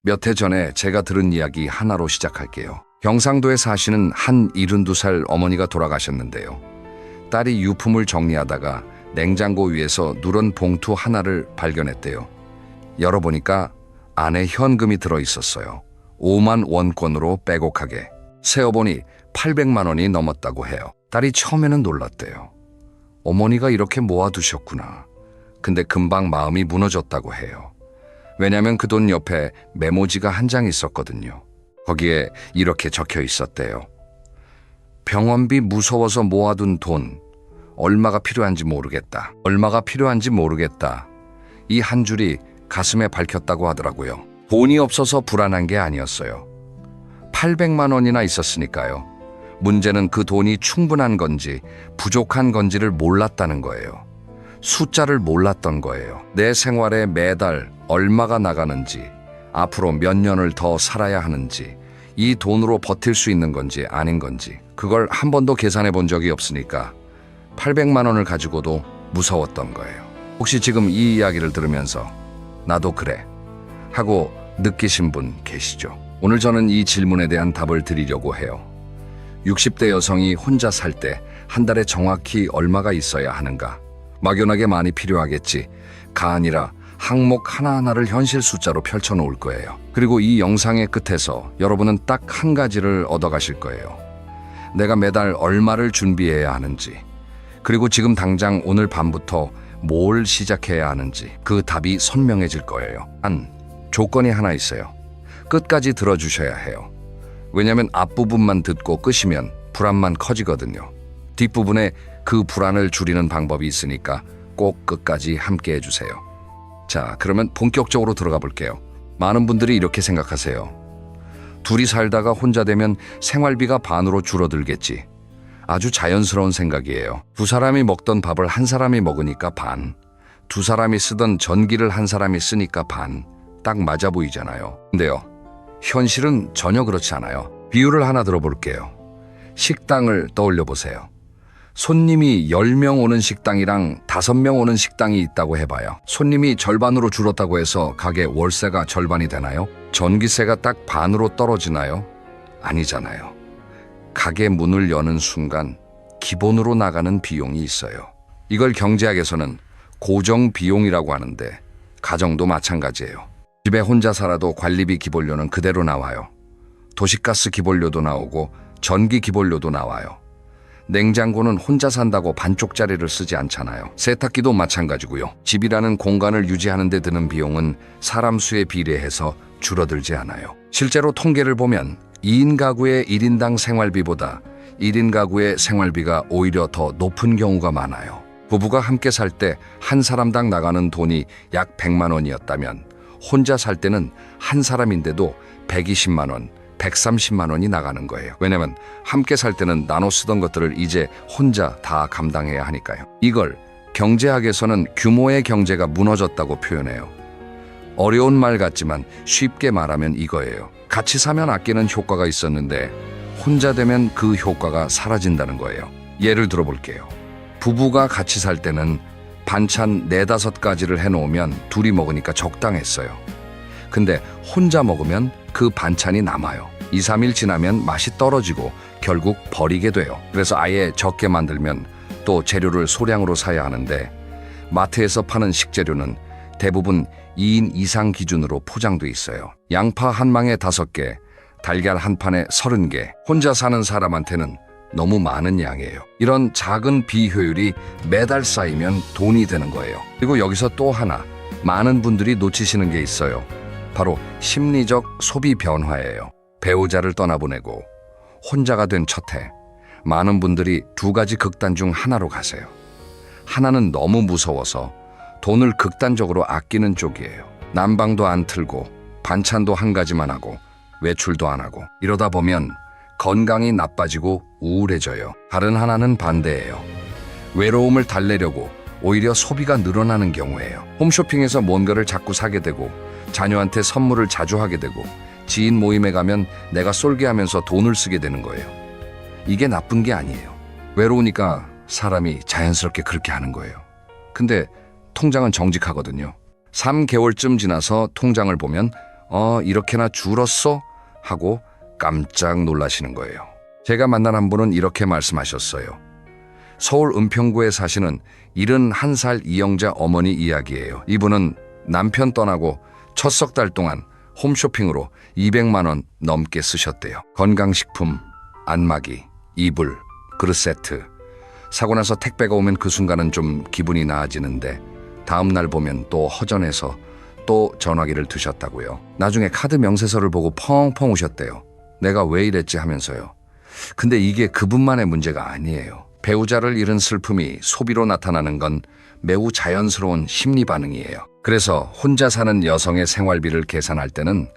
몇 해 전에 제가 들은 이야기 하나로 시작할게요. 경상도에 사시는 한 72살 어머니가 돌아가셨는데요. 딸이 유품을 정리하다가 냉장고 위에서 누런 봉투 하나를 발견했대요. 열어보니까 안에 현금이 들어있었어요. 5만 원권으로 빼곡하게. 세어보니 800만 원이 넘었다고 해요. 딸이 처음에는 놀랐대요. 어머니가 이렇게 모아두셨구나. 근데 금방 마음이 무너졌다고 해요. 왜냐면 그 돈 옆에 메모지가 한 장 있었거든요. 거기에 이렇게 적혀 있었대요. 병원비 무서워서 모아둔 돈, 얼마가 필요한지 모르겠다. 얼마가 필요한지 모르겠다. 이 한 줄이 가슴에 박혔다고 하더라고요. 돈이 없어서 불안한 게 아니었어요. 800만 원이나 있었으니까요. 문제는 그 돈이 충분한 건지 부족한 건지를 몰랐다는 거예요. 숫자를 몰랐던 거예요. 내 생활에 매달 얼마가 나가는지, 앞으로 몇 년을 더 살아야 하는지, 이 돈으로 버틸 수 있는 건지 아닌 건지, 그걸 한 번도 계산해 본 적이 없으니까 800만 원을 가지고도 무서웠던 거예요. 혹시 지금 이 이야기를 들으면서 나도 그래 하고 느끼신 분 계시죠? 오늘 저는 이 질문에 대한 답을 드리려고 해요. 60대 여성이 혼자 살 때 한 달에 정확히 얼마가 있어야 하는가? 막연하게 많이 필요하겠지가 아니라 항목 하나하나를 현실 숫자로 펼쳐놓을 거예요. 그리고 이 영상의 끝에서 여러분은 딱 한 가지를 얻어가실 거예요. 내가 매달 얼마를 준비해야 하는지, 그리고 지금 당장 오늘 밤부터 뭘 시작해야 하는지 그 답이 선명해질 거예요. 단, 조건이 하나 있어요. 끝까지 들어주셔야 해요. 왜냐면 앞부분만 듣고 끄시면 불안만 커지거든요. 뒷부분에 그 불안을 줄이는 방법이 있으니까 꼭 끝까지 함께 해주세요. 자, 그러면 본격적으로 들어가 볼게요. 많은 분들이 이렇게 생각하세요. 둘이 살다가 혼자 되면 생활비가 반으로 줄어들겠지. 아주 자연스러운 생각이에요. 두 사람이 먹던 밥을 한 사람이 먹으니까 반, 두 사람이 쓰던 전기를 한 사람이 쓰니까 반, 딱 맞아 보이잖아요. 근데요, 현실은 전혀 그렇지 않아요. 비유를 하나 들어볼게요. 식당을 떠올려 보세요. 손님이 10명 오는 식당이랑 5명 오는 식당이 있다고 해봐요. 손님이 절반으로 줄었다고 해서 가게 월세가 절반이 되나요? 전기세가 딱 반으로 떨어지나요? 아니잖아요. 가게 문을 여는 순간 기본으로 나가는 비용이 있어요. 이걸 경제학에서는 고정 비용이라고 하는데 가정도 마찬가지예요. 집에 혼자 살아도 관리비 기본료는 그대로 나와요. 도시가스 기본료도 나오고 전기 기본료도 나와요. 냉장고는 혼자 산다고 반쪽짜리를 쓰지 않잖아요. 세탁기도 마찬가지고요. 집이라는 공간을 유지하는 데 드는 비용은 사람 수에 비례해서 줄어들지 않아요. 실제로 통계를 보면 2인 가구의 1인당 생활비보다 1인 가구의 생활비가 오히려 더 높은 경우가 많아요. 부부가 함께 살 때 한 사람당 나가는 돈이 약 100만 원이었다면 혼자 살 때는 한 사람인데도 120만 원, 130만 원이 나가는 거예요. 왜냐면 함께 살 때는 나눠 쓰던 것들을 이제 혼자 다 감당해야 하니까요. 이걸 경제학에서는 규모의 경제가 무너졌다고 표현해요. 어려운 말 같지만 쉽게 말하면 이거예요. 같이 사면 아끼는 효과가 있었는데 혼자 되면 그 효과가 사라진다는 거예요. 예를 들어볼게요. 부부가 같이 살 때는 반찬 4-5가지를 해놓으면 둘이 먹으니까 적당했어요. 근데 혼자 먹으면 그 반찬이 남아요. 2-3일 지나면 맛이 떨어지고 결국 버리게 돼요. 그래서 아예 적게 만들면 또 재료를 소량으로 사야 하는데 마트에서 파는 식재료는 대부분 2인 이상 기준으로 포장돼 있어요. 양파 한 망에 5개, 달걀 한 판에 30개. 혼자 사는 사람한테는 너무 많은 양이에요. 이런 작은 비효율이 매달 쌓이면 돈이 되는 거예요. 그리고 여기서 또 하나 많은 분들이 놓치시는 게 있어요. 바로 심리적 소비 변화예요. 배우자를 떠나보내고 혼자가 된 첫 해, 많은 분들이 2가지 극단 중 하나로 가세요. 하나는 너무 무서워서 돈을 극단적으로 아끼는 쪽이에요. 난방도 안 틀고 반찬도 한 가지만 하고 외출도 안 하고 이러다 보면 건강이 나빠지고 우울해져요. 다른 하나는 반대예요. 외로움을 달래려고 오히려 소비가 늘어나는 경우예요. 홈쇼핑에서 뭔가를 자꾸 사게 되고 자녀한테 선물을 자주 하게 되고 지인 모임에 가면 내가 쏠게 하면서 돈을 쓰게 되는 거예요. 이게 나쁜 게 아니에요. 외로우니까 사람이 자연스럽게 그렇게 하는 거예요. 근데 통장은 정직하거든요. 3개월쯤 지나서 통장을 보면 이렇게나 줄었어? 하고 깜짝 놀라시는 거예요. 제가 만난 한 분은 이렇게 말씀하셨어요. 서울 은평구에 사시는 71살 이영자 어머니 이야기예요. 이분은 남편 떠나고 첫 석 달 동안 홈쇼핑으로 200만 원 넘게 쓰셨대요. 건강식품, 안마기, 이불, 그릇 세트. 사고 나서 택배가 오면 그 순간은 좀 기분이 나아지는데 다음 날 보면 또 허전해서 또 전화기를 두셨다고요. 나중에 카드 명세서를 보고 펑펑 우셨대요. 내가 왜 이랬지 하면서요. 근데 이게 그분만의 문제가 아니에요. 배우자를 잃은 슬픔이 소비로 나타나는 건 매우 자연스러운 심리 반응이에요. 그래서 혼자 사는 여성의 생활비를 계산할 때는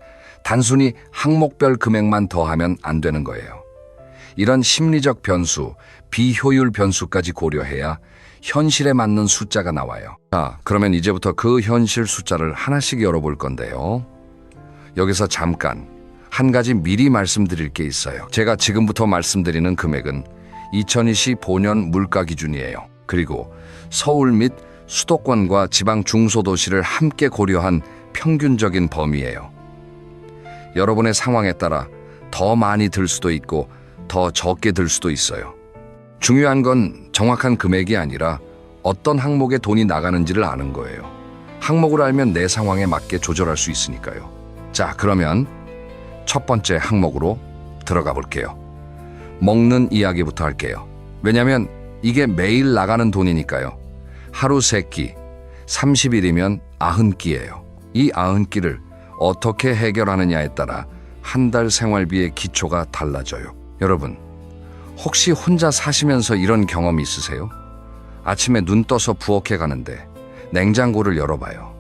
단순히 항목별 금액만 더하면 안 되는 거예요. 이런 심리적 변수, 비효율 변수까지 고려해야 현실에 맞는 숫자가 나와요. 자, 그러면 이제부터 그 현실 숫자를 하나씩 열어볼 건데요. 여기서 잠깐 한 가지 미리 말씀드릴 게 있어요. 제가 지금부터 말씀드리는 금액은 2025년 물가 기준이에요. 그리고 서울 및 수도권과 지방 중소도시를 함께 고려한 평균적인 범위예요. 여러분의 상황에 따라 더 많이 들 수도 있고 더 적게 들 수도 있어요. 중요한 건 정확한 금액이 아니라 어떤 항목에 돈이 나가는지를 아는 거예요. 항목을 알면 내 상황에 맞게 조절할 수 있으니까요. 자, 그러면 첫 번째 항목으로 들어가 볼게요. 먹는 이야기부터 할게요. 왜냐면 이게 매일 나가는 돈이니까요. 하루 3끼, 30일이면 90끼예요. 이 90끼를 어떻게 해결하느냐에 따라 한 달 생활비의 기초가 달라져요. 여러분, 혹시 혼자 사시면서 이런 경험 있으세요? 아침에 눈 떠서 부엌에 가는데 냉장고를 열어봐요.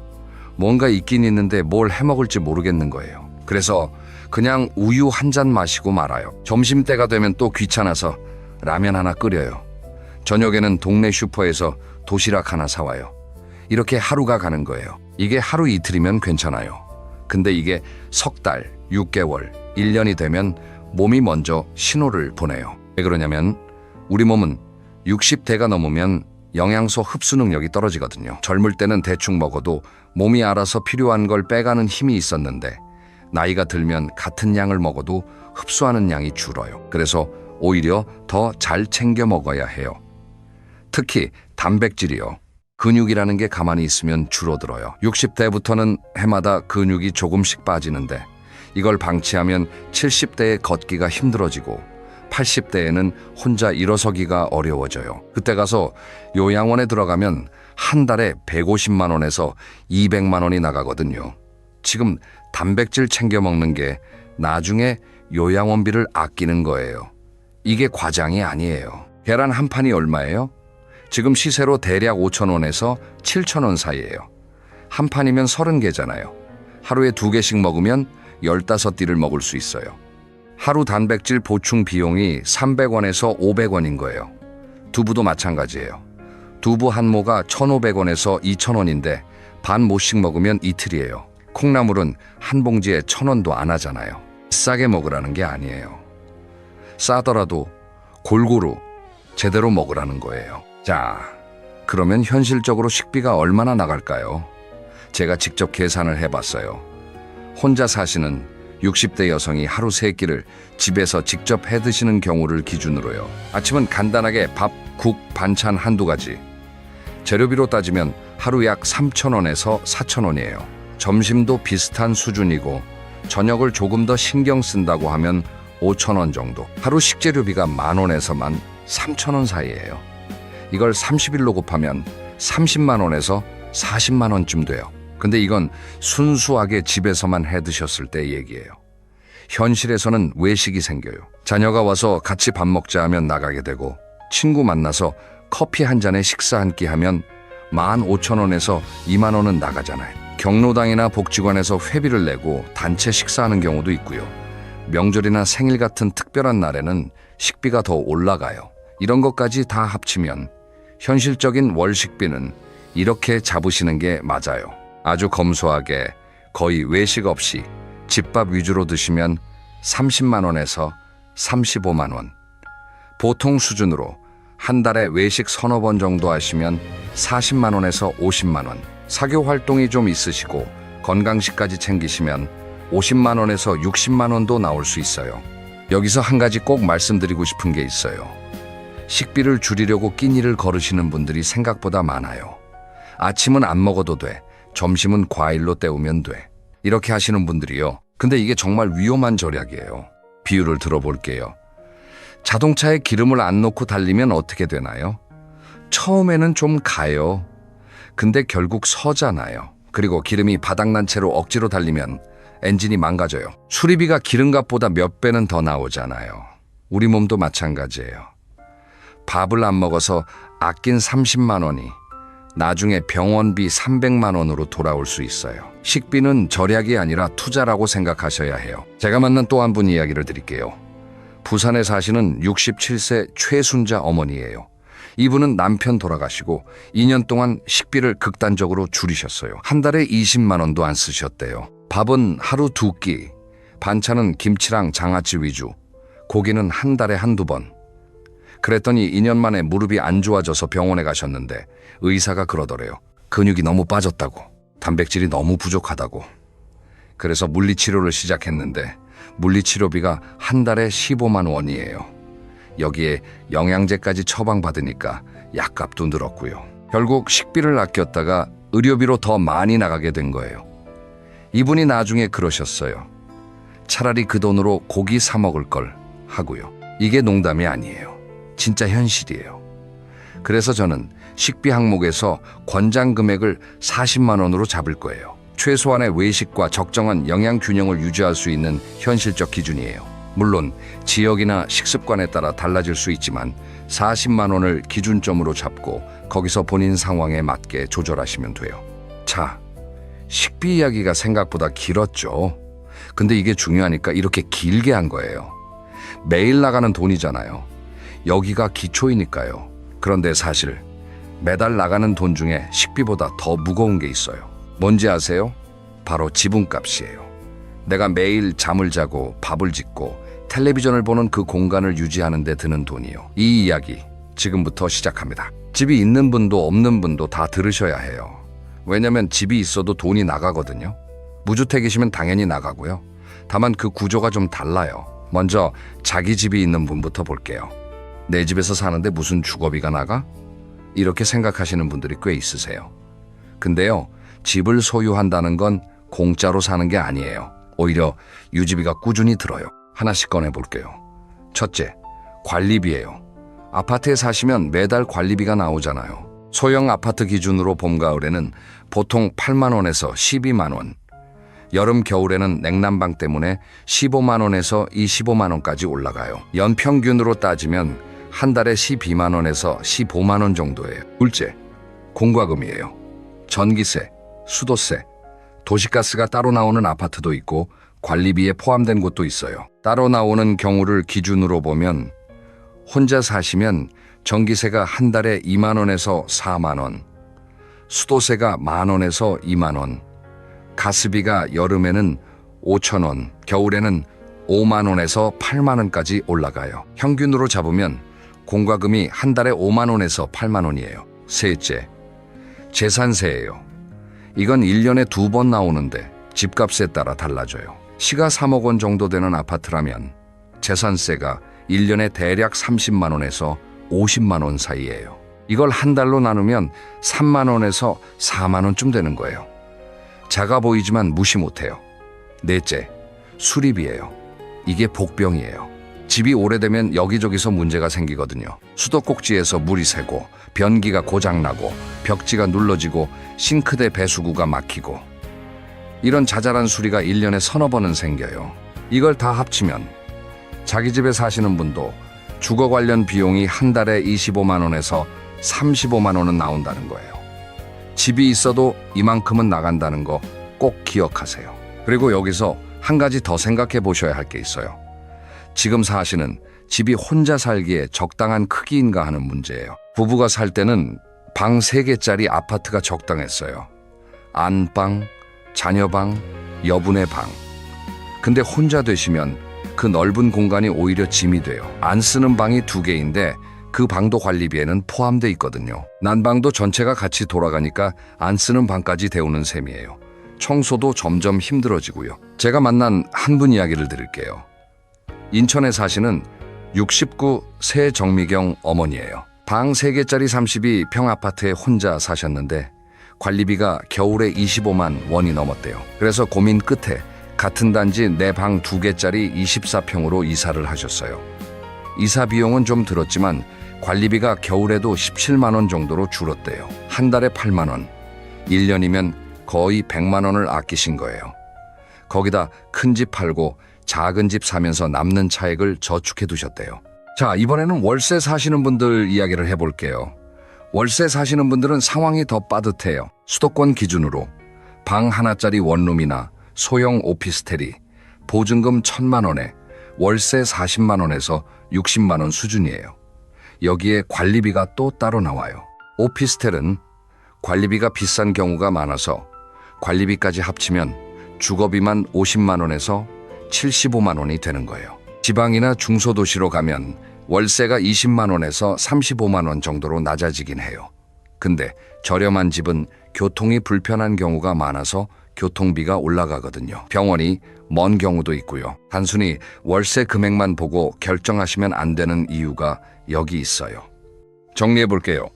뭔가 있긴 있는데 뭘 해먹을지 모르겠는 거예요. 그래서 그냥 우유 한 잔 마시고 말아요. 점심때가 되면 또 귀찮아서 라면 하나 끓여요. 저녁에는 동네 슈퍼에서 도시락 하나 사와요. 이렇게 하루가 가는 거예요. 이게 하루 이틀이면 괜찮아요. 근데 이게 석 달, 6개월, 1년이 되면 몸이 먼저 신호를 보내요. 왜 그러냐면 우리 몸은 60대가 넘으면 영양소 흡수 능력이 떨어지거든요. 젊을 때는 대충 먹어도 몸이 알아서 필요한 걸 빼가는 힘이 있었는데 나이가 들면 같은 양을 먹어도 흡수하는 양이 줄어요. 그래서 오히려 더 잘 챙겨 먹어야 해요. 특히 단백질이요. 근육이라는 게 가만히 있으면 줄어들어요. 60대부터는 해마다 근육이 조금씩 빠지는데 이걸 방치하면 70대에 걷기가 힘들어지고 80대에는 혼자 일어서기가 어려워져요. 그때 가서 요양원에 들어가면 한 달에 150만 원에서 200만 원이 나가거든요. 지금 단백질 챙겨 먹는 게 나중에 요양원비를 아끼는 거예요. 이게 과장이 아니에요. 계란 한 판이 얼마예요? 지금 시세로 대략 5,000원에서 7,000원 사이예요. 한 판이면 30개잖아요. 하루에 2개씩 먹으면 15끼를 먹을 수 있어요. 하루 단백질 보충 비용이 300원에서 500원인 거예요. 두부도 마찬가지예요. 두부 한 모가 1,500원에서 2,000원인데 반 모씩 먹으면 이틀이에요. 콩나물은 한 봉지에 1,000원도 안 하잖아요. 싸게 먹으라는 게 아니에요. 싸더라도 골고루 제대로 먹으라는 거예요. 자, 그러면 현실적으로 식비가 얼마나 나갈까요? 제가 직접 계산을 해봤어요. 혼자 사시는 60대 여성이 하루 3끼를 집에서 직접 해 드시는 경우를 기준으로요. 아침은 간단하게 밥, 국, 반찬 한두 가지. 재료비로 따지면 하루 약 3,000원에서 4,000원이에요. 점심도 비슷한 수준이고 저녁을 조금 더 신경 쓴다고 하면 5,000원 정도. 하루 식재료비가 10,000원에서 13,000원 사이예요. 이걸 30일로 곱하면 30만 원에서 40만 원쯤 돼요. 근데 이건 순수하게 집에서만 해 드셨을 때 얘기예요. 현실에서는 외식이 생겨요. 자녀가 와서 같이 밥 먹자 하면 나가게 되고 친구 만나서 커피 한 잔에 식사 한 끼 하면 15,000원에서 2만 원은 나가잖아요. 경로당이나 복지관에서 회비를 내고 단체 식사하는 경우도 있고요. 명절이나 생일 같은 특별한 날에는 식비가 더 올라가요. 이런 것까지 다 합치면 현실적인 월 식비는 이렇게 잡으시는 게 맞아요. 아주 검소하게 거의 외식 없이 집밥 위주로 드시면 30만 원에서 35만 원. 보통 수준으로 한 달에 외식 서너 번 정도 하시면 40만 원에서 50만 원. 사교 활동이 좀 있으시고 건강식까지 챙기시면 50만 원에서 60만 원도 나올 수 있어요. 여기서 한 가지 꼭 말씀드리고 싶은 게 있어요. 식비를 줄이려고 끼니를 거르시는 분들이 생각보다 많아요. 아침은 안 먹어도 돼. 점심은 과일로 때우면 돼. 이렇게 하시는 분들이요. 근데 이게 정말 위험한 절약이에요. 비유를 들어볼게요. 자동차에 기름을 안 넣고 달리면 어떻게 되나요? 처음에는 좀 가요. 근데 결국 서잖아요. 그리고 기름이 바닥난 채로 억지로 달리면 엔진이 망가져요. 수리비가 기름값보다 몇 배는 더 나오잖아요. 우리 몸도 마찬가지예요. 밥을 안 먹어서 아낀 30만 원이 나중에 병원비 300만 원으로 돌아올 수 있어요. 식비는 절약이 아니라 투자라고 생각하셔야 해요. 제가 만난 또 한 분 이야기를 드릴게요. 부산에 사시는 67세 최순자 어머니예요. 이분은 남편 돌아가시고 2년 동안 식비를 극단적으로 줄이셨어요. 한 달에 20만 원도 안 쓰셨대요. 밥은 하루 2끼, 반찬은 김치랑 장아찌 위주, 고기는 한 달에 한두 번. 그랬더니 2년 만에 무릎이 안 좋아져서 병원에 가셨는데 의사가 그러더래요. 근육이 너무 빠졌다고, 단백질이 너무 부족하다고. 그래서 물리치료를 시작했는데 물리치료비가 한 달에 15만 원이에요. 여기에 영양제까지 처방받으니까 약값도 늘었고요. 결국 식비를 아꼈다가 의료비로 더 많이 나가게 된 거예요. 이분이 나중에 그러셨어요. 차라리 그 돈으로 고기 사 먹을 걸 하고요. 이게 농담이 아니에요. 진짜 현실이에요. 그래서 저는 식비 항목에서 권장 금액을 40만 원으로 잡을 거예요. 최소한의 외식과 적정한 영양 균형을 유지할 수 있는 현실적 기준이에요. 물론 지역이나 식습관에 따라 달라질 수 있지만 40만 원을 기준점으로 잡고 거기서 본인 상황에 맞게 조절하시면 돼요. 자, 식비 이야기가 생각보다 길었죠. 근데 이게 중요하니까 이렇게 길게 한 거예요. 매일 나가는 돈이잖아요. 여기가 기초이니까요. 그런데 사실 매달 나가는 돈 중에 식비보다 더 무거운 게 있어요. 뭔지 아세요? 바로 지분값이에요. 내가 매일 잠을 자고 밥을 짓고 텔레비전을 보는 그 공간을 유지하는 데 드는 돈이요. 이 이야기 지금부터 시작합니다. 집이 있는 분도 없는 분도 다 들으셔야 해요. 왜냐면 집이 있어도 돈이 나가거든요. 무주택이시면 당연히 나가고요. 다만 그 구조가 좀 달라요. 먼저 자기 집이 있는 분부터 볼게요. 내 집에서 사는데 무슨 주거비가 나가? 이렇게 생각하시는 분들이 꽤 있으세요. 근데요, 집을 소유한다는 건 공짜로 사는 게 아니에요. 오히려 유지비가 꾸준히 들어요. 하나씩 꺼내볼게요. 첫째, 관리비예요. 아파트에 사시면 매달 관리비가 나오잖아요. 소형 아파트 기준으로 봄, 가을에는 보통 8만 원에서 12만 원, 여름, 겨울에는 냉난방 때문에 15만 원에서 25만 원까지 올라가요. 연평균으로 따지면 한 달에 12만 원에서 15만 원 정도예요. 둘째, 공과금이에요. 전기세, 수도세, 도시가스가 따로 나오는 아파트도 있고 관리비에 포함된 곳도 있어요. 따로 나오는 경우를 기준으로 보면 혼자 사시면 전기세가 한 달에 2만 원에서 4만 원, 수도세가 만 원에서 2만 원, 가스비가 여름에는 5천 원, 겨울에는 5만 원에서 8만 원까지 올라가요. 평균으로 잡으면 공과금이 한 달에 5만 원에서 8만 원이에요. 셋째, 재산세예요. 이건 1년에 2번 나오는데 집값에 따라 달라져요. 시가 3억 원 정도 되는 아파트라면 재산세가 1년에 대략 30만 원에서 50만 원 사이예요. 이걸 한 달로 나누면 3만 원에서 4만 원쯤 되는 거예요. 작아 보이지만 무시 못해요. 넷째, 수리비예요. 이게 복병이에요. 집이 오래되면 여기저기서 문제가 생기거든요. 수도꼭지에서 물이 새고, 변기가 고장나고, 벽지가 눌러지고, 싱크대 배수구가 막히고, 이런 자잘한 수리가 1년에 서너 번은 생겨요. 이걸 다 합치면 자기 집에 사시는 분도 주거 관련 비용이 한 달에 25만 원에서 35만 원은 나온다는 거예요. 집이 있어도 이만큼은 나간다는 거 꼭 기억하세요. 그리고 여기서 한 가지 더 생각해 보셔야 할 게 있어요. 지금 사시는 집이 혼자 살기에 적당한 크기인가 하는 문제예요. 부부가 살 때는 방 3개짜리 아파트가 적당했어요. 안방, 자녀방, 여분의 방. 근데 혼자 되시면 그 넓은 공간이 오히려 짐이 돼요. 안 쓰는 방이 2개인데 그 방도 관리비에는 포함돼 있거든요. 난방도 전체가 같이 돌아가니까 안 쓰는 방까지 데우는 셈이에요. 청소도 점점 힘들어지고요. 제가 만난 한 분 이야기를 드릴게요. 인천에 사시는 69 새정미경 어머니예요. 방 3개짜리 32평 아파트에 혼자 사셨는데 관리비가 겨울에 25만 원이 넘었대요. 그래서 고민 끝에 같은 단지 내 방 2개짜리 24평으로 이사를 하셨어요. 이사 비용은 좀 들었지만 관리비가 겨울에도 17만 원 정도로 줄었대요. 한 달에 8만 원, 1년이면 거의 100만 원을 아끼신 거예요. 거기다 큰 집 팔고 작은 집 사면서 남는 차액을 저축해 두셨대요. 자, 이번에는 월세 사시는 분들 이야기를 해볼게요. 월세 사시는 분들은 상황이 더 빠듯해요. 수도권 기준으로 방 하나짜리 원룸이나 소형 오피스텔이 보증금 1,000만 원에 월세 40만 원에서 60만 원 수준이에요. 여기에 관리비가 또 따로 나와요. 오피스텔은 관리비가 비싼 경우가 많아서 관리비까지 합치면 주거비만 50만 원에서 75만 원이 되는 거예요. 지방이나 중소도시로 가면 월세가 20만 원에서 35만 원 정도로 낮아지긴 해요. 근데 저렴한 집은 교통이 불편한 경우가 많아서 교통비가 올라가거든요. 병원이 먼 경우도 있고요. 단순히 월세 금액만 보고 결정하시면 안 되는 이유가 여기 있어요. 정리해 볼게요.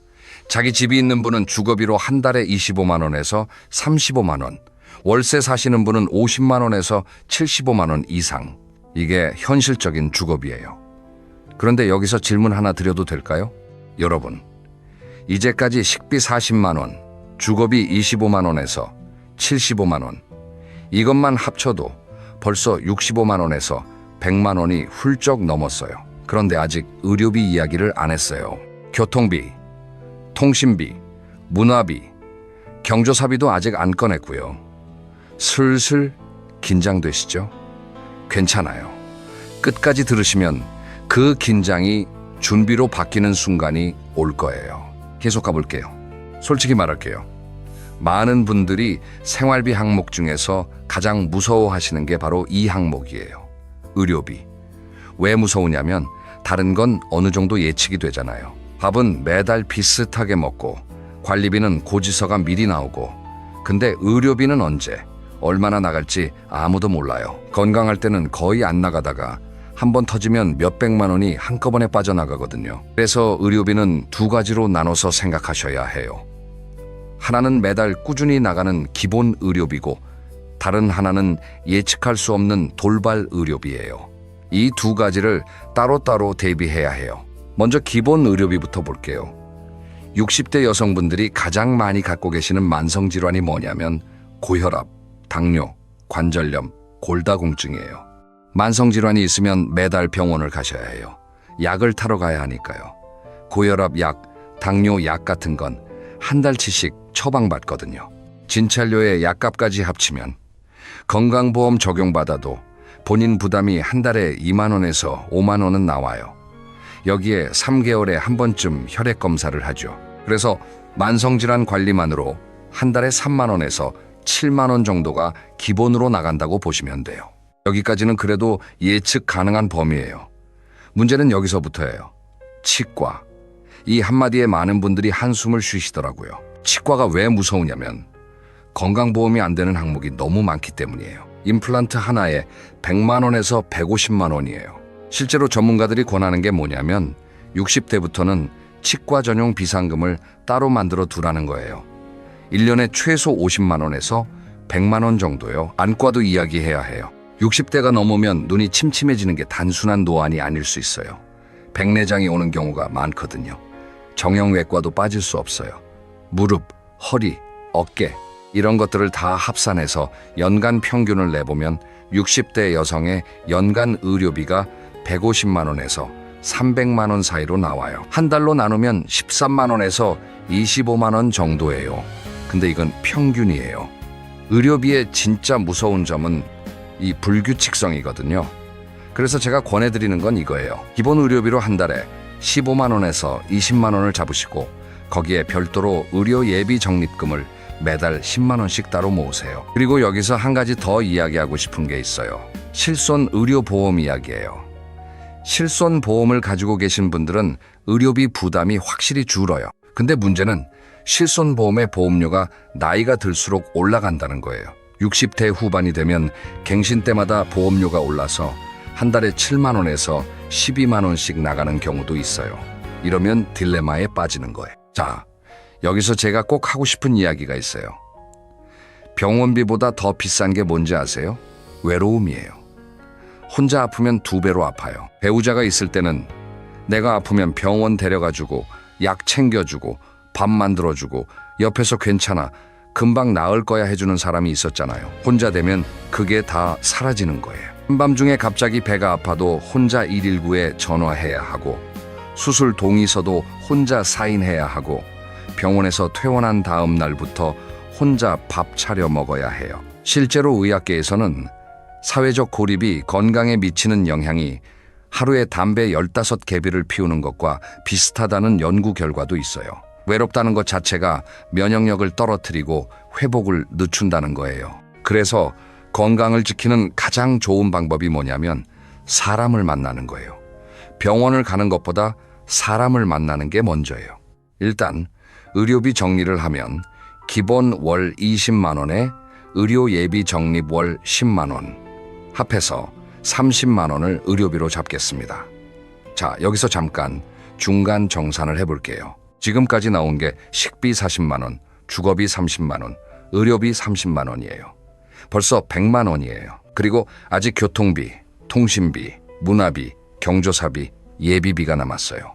자기 집이 있는 분은 주거비로 한 달에 25만 원에서 35만 원, 월세 사시는 분은 50만 원에서 75만 원 이상. 이게 현실적인 주거비예요. 그런데 여기서 질문 하나 드려도 될까요? 여러분, 이제까지 식비 40만 원, 주거비 25만 원에서 75만 원, 이것만 합쳐도 벌써 65만 원에서 100만 원이 훌쩍 넘었어요. 그런데 아직 의료비 이야기를 안 했어요. 교통비, 통신비, 문화비, 경조사비도 아직 안 꺼냈고요. 슬슬 긴장되시죠? 괜찮아요. 끝까지 들으시면 그 긴장이 준비로 바뀌는 순간이 올 거예요. 계속 가볼게요. 솔직히 말할게요. 많은 분들이 생활비 항목 중에서 가장 무서워하시는 게 바로 이 항목이에요. 의료비. 왜 무서우냐면 다른 건 어느 정도 예측이 되잖아요. 밥은 매달 비슷하게 먹고 관리비는 고지서가 미리 나오고, 근데 의료비는 언제, 얼마나 나갈지 아무도 몰라요. 건강할 때는 거의 안 나가다가 한번 터지면 몇백만 원이 한꺼번에 빠져나가거든요. 그래서 의료비는 두 가지로 나눠서 생각하셔야 해요. 하나는 매달 꾸준히 나가는 기본 의료비고, 다른 하나는 예측할 수 없는 돌발 의료비예요. 이 두 가지를 따로따로 대비해야 해요. 먼저 기본 의료비부터 볼게요. 60대 여성분들이 가장 많이 갖고 계시는 만성질환이 뭐냐면 고혈압, 당뇨, 관절염, 골다공증이에요. 만성질환이 있으면 매달 병원을 가셔야 해요. 약을 타러 가야 하니까요. 고혈압 약, 당뇨 약 같은 건 한 달치씩 처방받거든요. 진찰료에 약값까지 합치면 건강보험 적용받아도 본인 부담이 한 달에 2만 원에서 5만 원은 나와요. 여기에 3개월에 한 번쯤 혈액 검사를 하죠. 그래서 만성질환 관리만으로 한 달에 3만 원에서 7만 원 정도가 기본으로 나간다고 보시면 돼요. 여기까지는 그래도 예측 가능한 범위예요. 문제는 여기서부터예요. 치과. 이 한마디에 많은 분들이 한숨을 쉬시더라고요. 치과가 왜 무서우냐면 건강보험이 안 되는 항목이 너무 많기 때문이에요. 임플란트 하나에 100만 원에서 150만 원이에요. 실제로 전문가들이 권하는 게 뭐냐면 60대부터는 치과 전용 비상금을 따로 만들어 두라는 거예요. 1년에 최소 50만 원에서 100만 원 정도요. 안과도 이야기해야 해요. 60대가 넘으면 눈이 침침해지는 게 단순한 노안이 아닐 수 있어요. 백내장이 오는 경우가 많거든요. 정형외과도 빠질 수 없어요. 무릎, 허리, 어깨 이런 것들을 다 합산해서 연간 평균을 내보면 60대 여성의 연간 의료비가 150만 원에서 300만 원 사이로 나와요. 한 달로 나누면 13만 원에서 25만 원 정도예요. 근데 이건 평균이에요. 의료비의 진짜 무서운 점은 이 불규칙성이거든요. 그래서 제가 권해드리는 건 이거예요. 기본 의료비로 한 달에 15만 원에서 20만 원을 잡으시고 거기에 별도로 의료 예비 적립금을 매달 10만 원씩 따로 모으세요. 그리고 여기서 한 가지 더 이야기하고 싶은 게 있어요. 실손 의료보험 이야기예요. 실손 보험을 가지고 계신 분들은 의료비 부담이 확실히 줄어요. 근데 문제는 실손 보험의 보험료가 나이가 들수록 올라간다는 거예요. 60대 후반이 되면 갱신 때마다 보험료가 올라서 한 달에 7만 원에서 12만 원씩 나가는 경우도 있어요. 이러면 딜레마에 빠지는 거예요. 자, 여기서 제가 꼭 하고 싶은 이야기가 있어요. 병원비보다 더 비싼 게 뭔지 아세요? 외로움이에요. 혼자 아프면 2배로 아파요. 배우자가 있을 때는 내가 아프면 병원 데려가주고 약 챙겨주고 밥 만들어주고 옆에서 괜찮아, 금방 나을 거야 해주는 사람이 있었잖아요. 혼자 되면 그게 다 사라지는 거예요. 한밤중에 갑자기 배가 아파도 혼자 119에 전화해야 하고, 수술 동의서도 혼자 사인해야 하고, 병원에서 퇴원한 다음 날부터 혼자 밥 차려 먹어야 해요. 실제로 의학계에서는 사회적 고립이 건강에 미치는 영향이 하루에 담배 15개비를 피우는 것과 비슷하다는 연구 결과도 있어요. 외롭다는 것 자체가 면역력을 떨어뜨리고 회복을 늦춘다는 거예요. 그래서 건강을 지키는 가장 좋은 방법이 뭐냐면 사람을 만나는 거예요. 병원을 가는 것보다 사람을 만나는 게 먼저예요. 일단 의료비 정리를 하면 기본 월 20만 원에 의료 예비 적립 월 10만 원, 합해서 30만 원을 의료비로 잡겠습니다. 자, 여기서 잠깐 중간 정산을 해볼게요. 지금까지 나온 게 식비 40만 원, 주거비 30만 원, 의료비 30만 원이에요. 벌써 100만 원이에요. 그리고 아직 교통비, 통신비, 문화비, 경조사비, 예비비가 남았어요.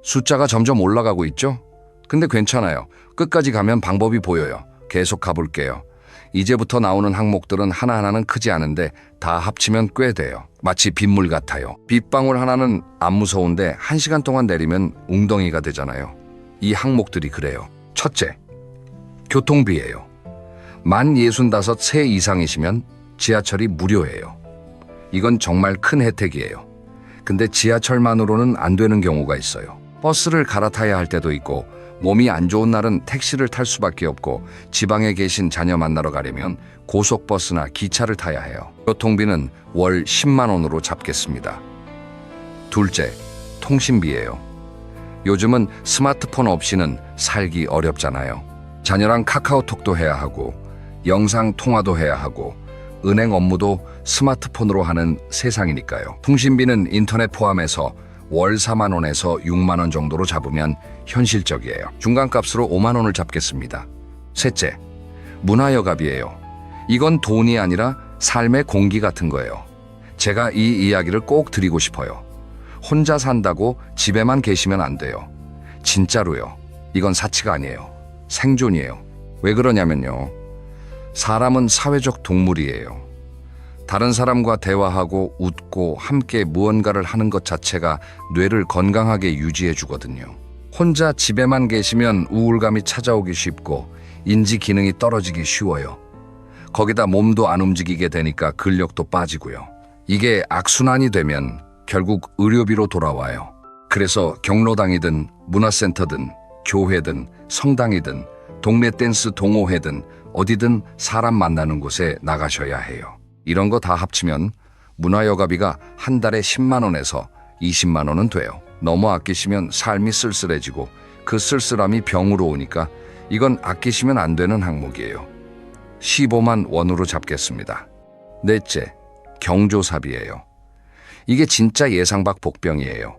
숫자가 점점 올라가고 있죠? 근데 괜찮아요. 끝까지 가면 방법이 보여요. 계속 가볼게요. 이제부터 나오는 항목들은 하나하나는 크지 않은데 다 합치면 꽤 돼요. 마치 빗물 같아요. 빗방울 하나는 안 무서운데 1시간 동안 내리면 웅덩이가 되잖아요. 이 항목들이 그래요. 첫째, 교통비예요. 만 65세 이상이시면 지하철이 무료예요. 이건 정말 큰 혜택이에요. 근데 지하철만으로는 안 되는 경우가 있어요. 버스를 갈아타야 할 때도 있고, 몸이 안 좋은 날은 택시를 탈 수밖에 없고, 지방에 계신 자녀 만나러 가려면 고속버스나 기차를 타야 해요. 교통비는 월 10만 원으로 잡겠습니다. 둘째, 통신비예요. 요즘은 스마트폰 없이는 살기 어렵잖아요. 자녀랑 카카오톡도 해야 하고, 영상 통화도 해야 하고, 은행 업무도 스마트폰으로 하는 세상이니까요. 통신비는 인터넷 포함해서 월 4만 원에서 6만 원 정도로 잡으면 현실적이에요. 중간값으로 5만 원을 잡겠습니다. 셋째, 문화여갑이에요. 이건 돈이 아니라 삶의 공기 같은 거예요. 제가 이 이야기를 꼭 드리고 싶어요. 혼자 산다고 집에만 계시면 안 돼요. 진짜로요. 이건 사치가 아니에요. 생존이에요. 왜 그러냐면요. 사람은 사회적 동물이에요. 다른 사람과 대화하고 웃고 함께 무언가를 하는 것 자체가 뇌를 건강하게 유지해 주거든요. 혼자 집에만 계시면 우울감이 찾아오기 쉽고 인지 기능이 떨어지기 쉬워요. 거기다 몸도 안 움직이게 되니까 근력도 빠지고요. 이게 악순환이 되면 결국 의료비로 돌아와요. 그래서 경로당이든 문화센터든 교회든 성당이든 동네 댄스 동호회든 어디든 사람 만나는 곳에 나가셔야 해요. 이런 거 다 합치면 문화여가비가 한 달에 10만 원에서 20만 원은 돼요. 너무 아끼시면 삶이 쓸쓸해지고 그 쓸쓸함이 병으로 오니까 이건 아끼시면 안 되는 항목이에요. 15만 원으로 잡겠습니다. 넷째, 경조사비예요. 이게 진짜 예상 밖 복병이에요.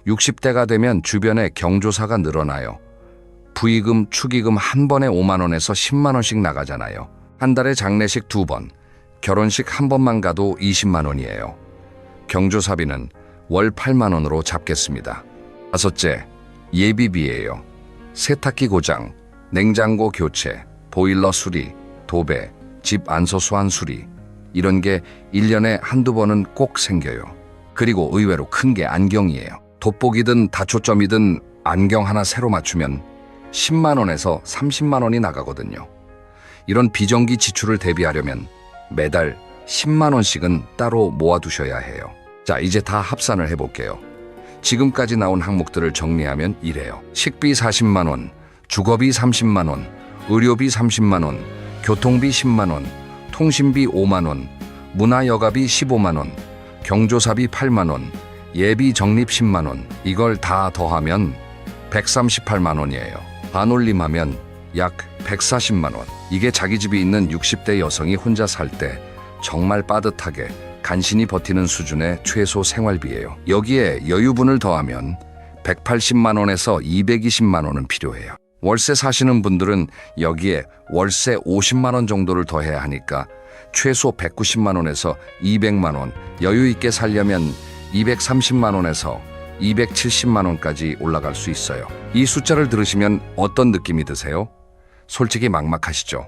60대가 되면 주변에 경조사가 늘어나요. 부의금, 축의금 한 번에 5만 원에서 10만 원씩 나가잖아요. 한 달에 장례식 2번, 결혼식 한 번만 가도 20만 원이에요. 경조사비는 월 8만 원으로 잡겠습니다. 다섯째, 예비비예요. 세탁기 고장, 냉장고 교체, 보일러 수리, 도배, 집 안서 수환 수리, 이런 게 1년에 한두 번은 꼭 생겨요. 그리고 의외로 큰 게 안경이에요. 돋보기든 다초점이든 안경 하나 새로 맞추면 10만 원에서 30만 원이 나가거든요. 이런 비정기 지출을 대비하려면 매달 10만 원씩은 따로 모아두셔야 해요. 자, 이제 다 합산을 해볼게요. 지금까지 나온 항목들을 정리하면 이래요. 식비 40만 원, 주거비 30만 원, 의료비 30만 원, 교통비 10만 원, 통신비 5만 원, 문화여가비 15만 원, 경조사비 8만 원, 예비 적립 10만 원. 이걸 다 더하면 138만 원이에요. 반올림하면 약 140만 원. 이게 자기 집이 있는 60대 여성이 혼자 살 때 정말 빠듯하게 간신히 버티는 수준의 최소 생활비예요. 여기에 여유분을 더하면 180만 원에서 220만 원은 필요해요. 월세 사시는 분들은 여기에 월세 50만 원 정도를 더해야 하니까 최소 190만 원에서 200만 원, 여유 있게 살려면 230만 원에서 270만 원까지 올라갈 수 있어요. 이 숫자를 들으시면 어떤 느낌이 드세요? 솔직히 막막하시죠?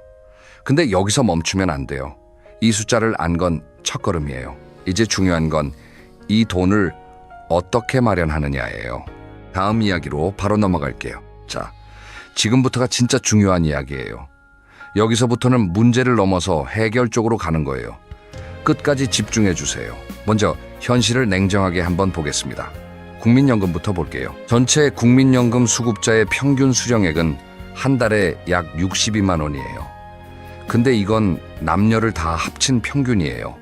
근데 여기서 멈추면 안 돼요. 이 숫자를 안 건 첫걸음이에요. 이제 중요한 건 이 돈을 어떻게 마련하느냐예요. 다음 이야기로 바로 넘어갈게요. 자, 지금부터가 진짜 중요한 이야기예요. 여기서부터는 문제를 넘어서 해결 쪽으로 가는 거예요. 끝까지 집중해 주세요. 먼저 현실을 냉정하게 한번 보겠습니다. 국민연금부터 볼게요. 전체 국민연금 수급자의 평균 수령액은 한 달에 약 62만 원이에요. 근데 이건 남녀를 다 합친 평균이에요.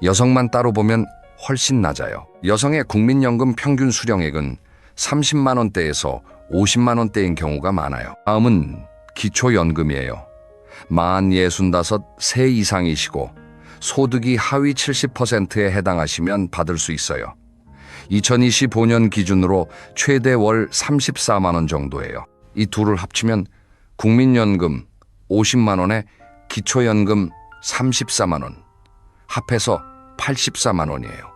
여성만 따로 보면 훨씬 낮아요. 여성의 국민연금 평균 수령액은 30만 원대에서 50만 원대인 경우가 많아요. 다음은 기초연금이에요. 만 65세 이상이시고 소득이 하위 70%에 해당하시면 받을 수 있어요. 2025년 기준으로 최대 월 34만 원 정도예요. 이 둘을 합치면 국민연금 50만 원에 기초연금 34만 원, 합해서 84만 원이에요.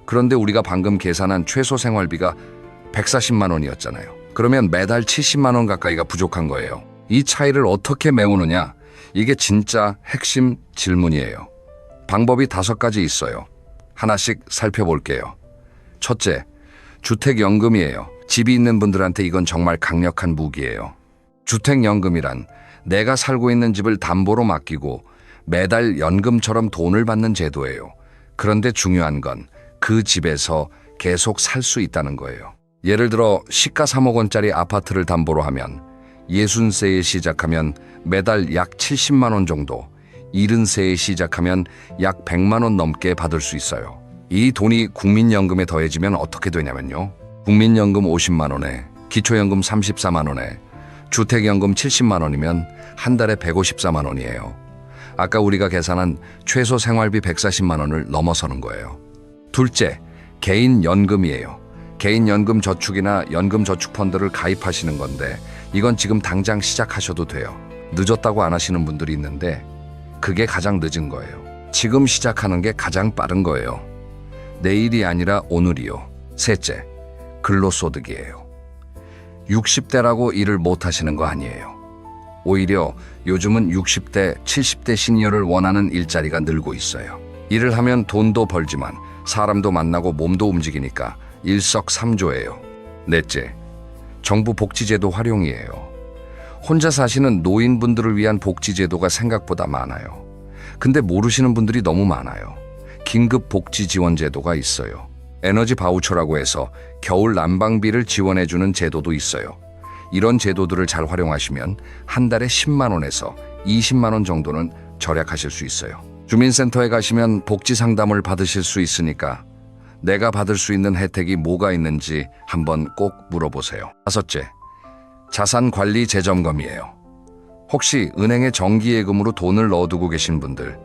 그런데 우리가 방금 계산한 최소 생활비가 140만 원이었잖아요. 그러면 매달 70만 원 가까이가 부족한 거예요. 이 차이를 어떻게 메우느냐? 이게 진짜 핵심 질문이에요. 방법이 5가지 있어요. 하나씩 살펴볼게요. 첫째, 주택연금이에요. 집이 있는 분들한테 이건 정말 강력한 무기예요. 주택연금이란 내가 살고 있는 집을 담보로 맡기고 매달 연금처럼 돈을 받는 제도예요. 그런데 중요한 건 그 집에서 계속 살 수 있다는 거예요. 예를 들어 시가 3억 원짜리 아파트를 담보로 하면 60세에 시작하면 매달 약 70만 원 정도, 70세에 시작하면 약 100만 원 넘게 받을 수 있어요. 이 돈이 국민연금에 더해지면 어떻게 되냐면요. 국민연금 50만 원에 기초연금 34만 원에 주택연금 70만 원이면 한 달에 154만 원이에요. 아까 우리가 계산한 최소 생활비 140만 원을 넘어서는 거예요. 둘째, 개인연금이에요. 개인연금 저축이나 연금저축펀드를 가입하시는 건데 이건 지금 당장 시작하셔도 돼요. 늦었다고 안 하시는 분들이 있는데 그게 가장 늦은 거예요. 지금 시작하는 게 가장 빠른 거예요. 내일이 아니라 오늘이요. 셋째, 근로소득이에요. 60대라고 일을 못 하시는 거 아니에요. 오히려 요즘은 60대, 70대 시니어를 원하는 일자리가 늘고 있어요. 일을 하면 돈도 벌지만 사람도 만나고 몸도 움직이니까 일석삼조예요. 넷째, 정부 복지제도 활용이에요. 혼자 사시는 노인분들을 위한 복지제도가 생각보다 많아요. 근데 모르시는 분들이 너무 많아요. 긴급 복지 지원 제도가 있어요. 에너지 바우처라고 해서 겨울 난방비를 지원해주는 제도도 있어요. 이런 제도들을 잘 활용하시면 한 달에 10만 원에서 20만 원 정도는 절약하실 수 있어요. 주민센터에 가시면 복지 상담을 받으실 수 있으니까 내가 받을 수 있는 혜택이 뭐가 있는지 한번 꼭 물어보세요. 다섯째, 자산관리 재점검이에요. 혹시 은행에 정기예금으로 돈을 넣어두고 계신 분들,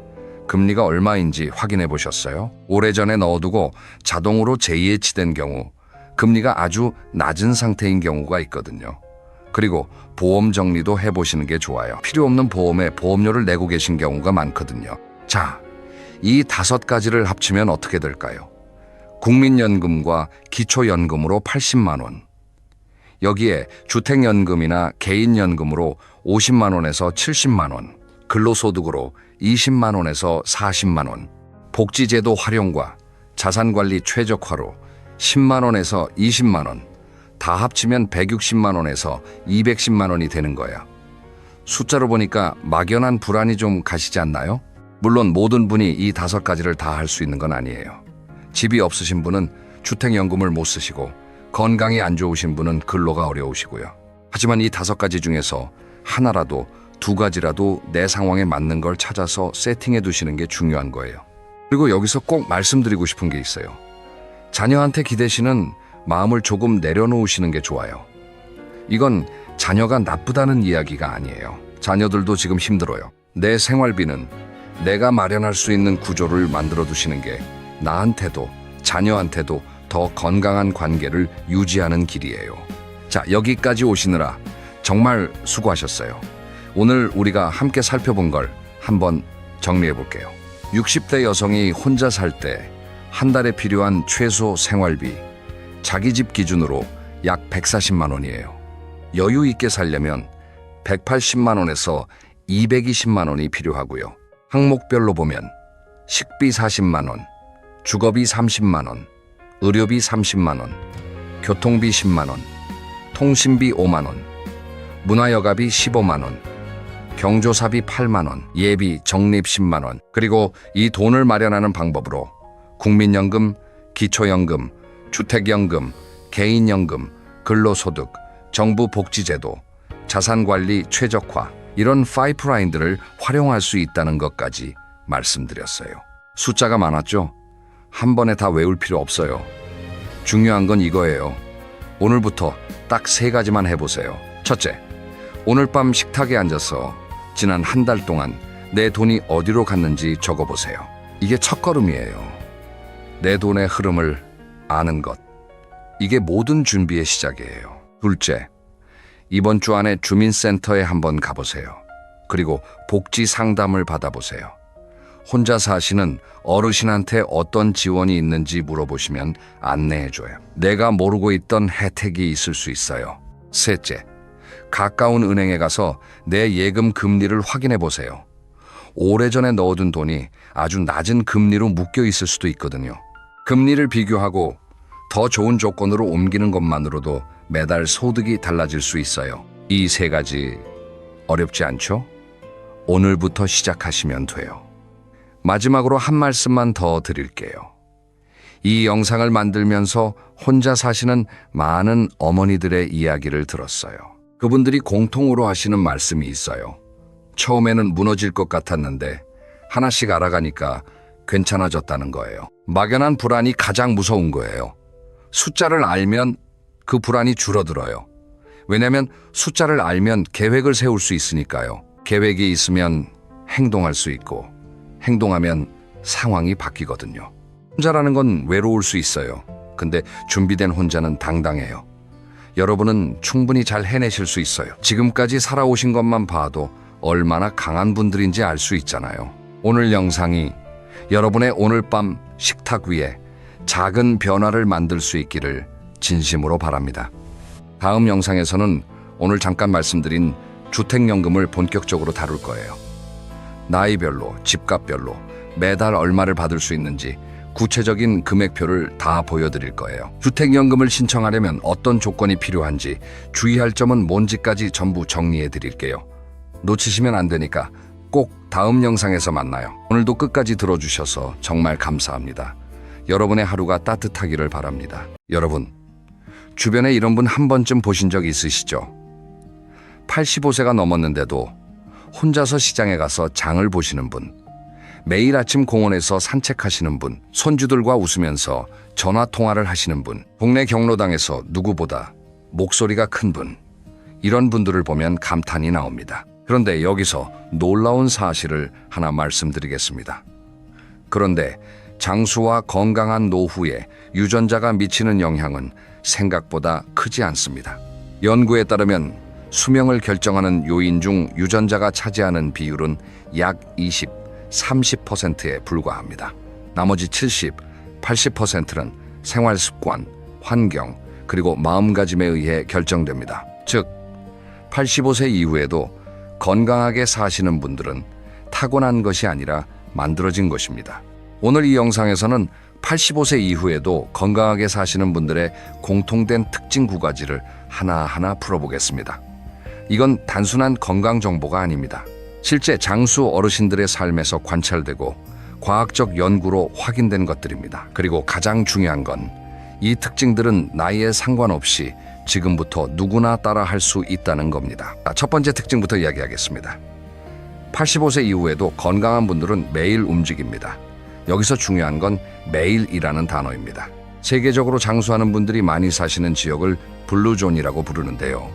금리가 얼마인지 확인해 보셨어요? 오래전에 넣어두고 자동으로 재예치된 경우, 금리가 아주 낮은 상태인 경우가 있거든요. 그리고 보험 정리도 해보시는 게 좋아요. 필요 없는 보험에 보험료를 내고 계신 경우가 많거든요. 자, 이 5가지를 합치면 어떻게 될까요? 국민연금과 기초연금으로 80만 원, 여기에 주택연금이나 개인연금으로 50만 원에서 70만 원, 근로소득으로 20만 원에서 40만 원, 복지제도 활용과 자산관리 최적화로 10만 원에서 20만 원, 다 합치면 160만 원에서 210만 원이 되는 거야. 숫자로 보니까 막연한 불안이 좀 가시지 않나요? 물론 모든 분이 이 5가지를 다 할 수 있는 건 아니에요. 집이 없으신 분은 주택연금을 못 쓰시고 건강이 안 좋으신 분은 근로가 어려우시고요. 하지만 이 5가지 중에서 하나라도 2가지라도 내 상황에 맞는 걸 찾아서 세팅해 두시는 게 중요한 거예요. 그리고 여기서 꼭 말씀드리고 싶은 게 있어요. 자녀한테 기대시는 마음을 조금 내려놓으시는 게 좋아요. 이건 자녀가 나쁘다는 이야기가 아니에요. 자녀들도 지금 힘들어요. 내 생활비는 내가 마련할 수 있는 구조를 만들어 두시는 게 나한테도 자녀한테도 더 건강한 관계를 유지하는 길이에요. 자, 여기까지 오시느라 정말 수고하셨어요. 오늘 우리가 함께 살펴본 걸 한번 정리해 볼게요. 60대 여성이 혼자 살 때 한 달에 필요한 최소 생활비, 자기 집 기준으로 약 140만 원이에요. 여유 있게 살려면 180만 원에서 220만 원이 필요하고요. 항목별로 보면 식비 40만 원, 주거비 30만 원, 의료비 30만 원, 교통비 10만 원, 통신비 5만 원, 문화여가비 15만 원, 경조사비 8만 원, 예비 적립 10만 원. 그리고 이 돈을 마련하는 방법으로 국민연금, 기초연금, 주택연금, 개인연금, 근로소득, 정부 복지제도, 자산관리 최적화 이런 파이프라인들을 활용할 수 있다는 것까지 말씀드렸어요. 숫자가 많았죠? 한 번에 다 외울 필요 없어요. 중요한 건 이거예요. 오늘부터 딱 3가지만 해보세요. 첫째, 오늘 밤 식탁에 앉아서 지난 한 달 동안 내 돈이 어디로 갔는지 적어보세요. 이게 첫걸음이에요. 내 돈의 흐름을 아는 것. 이게 모든 준비의 시작이에요. 둘째, 이번 주 안에 주민센터에 한번 가보세요. 그리고 복지 상담을 받아보세요. 혼자 사시는 어르신한테 어떤 지원이 있는지 물어보시면 안내해줘요. 내가 모르고 있던 혜택이 있을 수 있어요. 셋째, 가까운 은행에 가서 내 예금 금리를 확인해 보세요. 오래전에 넣어둔 돈이 아주 낮은 금리로 묶여 있을 수도 있거든요. 금리를 비교하고 더 좋은 조건으로 옮기는 것만으로도 매달 소득이 달라질 수 있어요. 이 3가지 어렵지 않죠? 오늘부터 시작하시면 돼요. 마지막으로 한 말씀만 더 드릴게요. 이 영상을 만들면서 혼자 사시는 많은 어머니들의 이야기를 들었어요. 그분들이 공통으로 하시는 말씀이 있어요. 처음에는 무너질 것 같았는데 하나씩 알아가니까 괜찮아졌다는 거예요. 막연한 불안이 가장 무서운 거예요. 숫자를 알면 그 불안이 줄어들어요. 왜냐하면 숫자를 알면 계획을 세울 수 있으니까요. 계획이 있으면 행동할 수 있고 행동하면 상황이 바뀌거든요. 혼자라는 건 외로울 수 있어요. 근데 준비된 혼자는 당당해요. 여러분은 충분히 잘 해내실 수 있어요. 지금까지 살아오신 것만 봐도 얼마나 강한 분들인지 알 수 있잖아요. 오늘 영상이 여러분의 오늘 밤 식탁 위에 작은 변화를 만들 수 있기를 진심으로 바랍니다. 다음 영상에서는 오늘 잠깐 말씀드린 주택연금을 본격적으로 다룰 거예요. 나이별로, 집값별로 매달 얼마를 받을 수 있는지 구체적인 금액표를 다 보여드릴 거예요. 주택연금을 신청하려면 어떤 조건이 필요한지, 주의할 점은 뭔지까지 전부 정리해 드릴게요. 놓치시면 안 되니까 꼭 다음 영상에서 만나요. 오늘도 끝까지 들어주셔서 정말 감사합니다. 여러분의 하루가 따뜻하기를 바랍니다. 여러분, 주변에 이런 분 한 번쯤 보신 적 있으시죠? 85세가 넘었는데도 혼자서 시장에 가서 장을 보시는 분, 매일 아침 공원에서 산책하시는 분, 손주들과 웃으면서 전화 통화를 하시는 분, 동네 경로당에서 누구보다 목소리가 큰 분, 이런 분들을 보면 감탄이 나옵니다. 그런데 여기서 놀라운 사실을 하나 말씀드리겠습니다. 그런데 장수와 건강한 노후에 유전자가 미치는 영향은 생각보다 크지 않습니다. 연구에 따르면 수명을 결정하는 요인 중 유전자가 차지하는 비율은 약 20, 30%에 불과합니다. 나머지 70, 80%는 생활 습관, 환경, 그리고 마음가짐에 의해 결정됩니다. 즉, 85세 이후에도 건강하게 사시는 분들은 타고난 것이 아니라 만들어진 것입니다. 오늘 이 영상에서는 85세 이후에도 건강하게 사시는 분들의 공통된 특징 9가지를 하나하나 풀어보겠습니다. 이건 단순한 건강 정보가 아닙니다. 실제 장수 어르신들의 삶에서 관찰되고 과학적 연구로 확인된 것들입니다. 그리고 가장 중요한 건 이 특징들은 나이에 상관없이 지금부터 누구나 따라 할 수 있다는 겁니다. 첫 번째 특징부터 이야기하겠습니다. 85세 이후에도 건강한 분들은 매일 움직입니다. 여기서 중요한 건 매일이라는 단어입니다. 세계적으로 장수하는 분들이 많이 사시는 지역을 블루존이라고 부르는데요.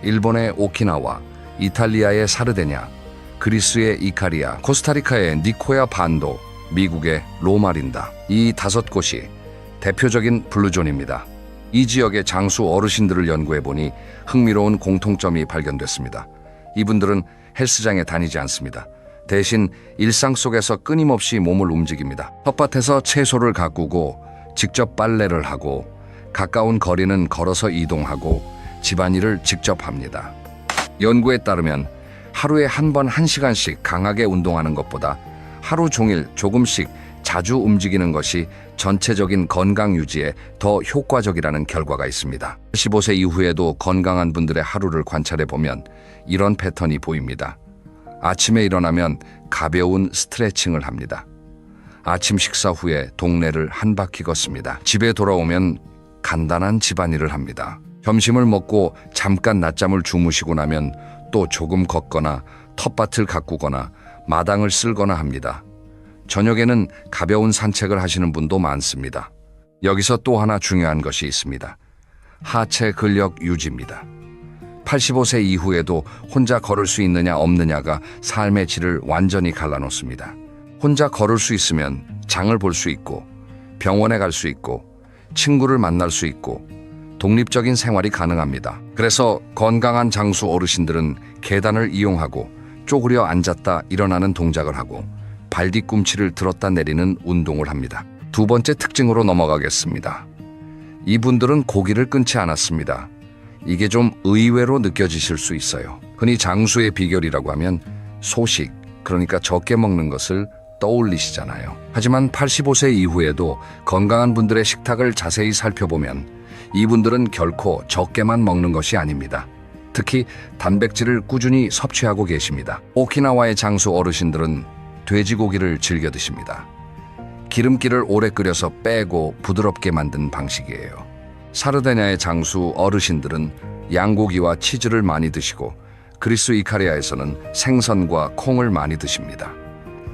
일본의 오키나와, 이탈리아의 사르데냐, 그리스의 이카리아, 코스타리카의 니코야 반도, 미국의 로마린다. 이 5곳이 대표적인 블루존입니다. 이 지역의 장수 어르신들을 연구해보니 흥미로운 공통점이 발견됐습니다. 이분들은 헬스장에 다니지 않습니다. 대신 일상 속에서 끊임없이 몸을 움직입니다. 텃밭에서 채소를 가꾸고 직접 빨래를 하고 가까운 거리는 걸어서 이동하고 집안일을 직접 합니다. 연구에 따르면 하루에 한 번 1시간씩 강하게 운동하는 것보다 하루 종일 조금씩 자주 움직이는 것이 전체적인 건강 유지에 더 효과적이라는 결과가 있습니다. 15세 이후에도 건강한 분들의 하루를 관찰해 보면 이런 패턴이 보입니다. 아침에 일어나면 가벼운 스트레칭을 합니다. 아침 식사 후에 동네를 한 바퀴 걷습니다. 집에 돌아오면 간단한 집안일을 합니다. 점심을 먹고 잠깐 낮잠을 주무시고 나면 또 조금 걷거나 텃밭을 가꾸거나 마당을 쓸거나 합니다. 저녁에는 가벼운 산책을 하시는 분도 많습니다. 여기서 또 하나 중요한 것이 있습니다. 하체 근력 유지입니다. 85세 이후에도 혼자 걸을 수 있느냐 없느냐가 삶의 질을 완전히 갈라놓습니다. 혼자 걸을 수 있으면 장을 볼 수 있고 병원에 갈 수 있고 친구를 만날 수 있고 독립적인 생활이 가능합니다. 그래서 건강한 장수 어르신들은 계단을 이용하고 쪼그려 앉았다 일어나는 동작을 하고 발 뒤꿈치를 들었다 내리는 운동을 합니다. 두 번째 특징으로 넘어가겠습니다. 이분들은 고기를 끊지 않았습니다. 이게 좀 의외로 느껴지실 수 있어요. 흔히 장수의 비결이라고 하면 소식, 그러니까 적게 먹는 것을 떠올리시잖아요. 하지만 85세 이후에도 건강한 분들의 식탁을 자세히 살펴보면 이분들은 결코 적게만 먹는 것이 아닙니다. 특히 단백질을 꾸준히 섭취하고 계십니다. 오키나와의 장수 어르신들은 돼지고기를 즐겨 드십니다. 기름기를 오래 끓여서 빼고 부드럽게 만든 방식이에요. 사르데냐의 장수 어르신들은 양고기와 치즈를 많이 드시고 그리스 이카리아에서는 생선과 콩을 많이 드십니다.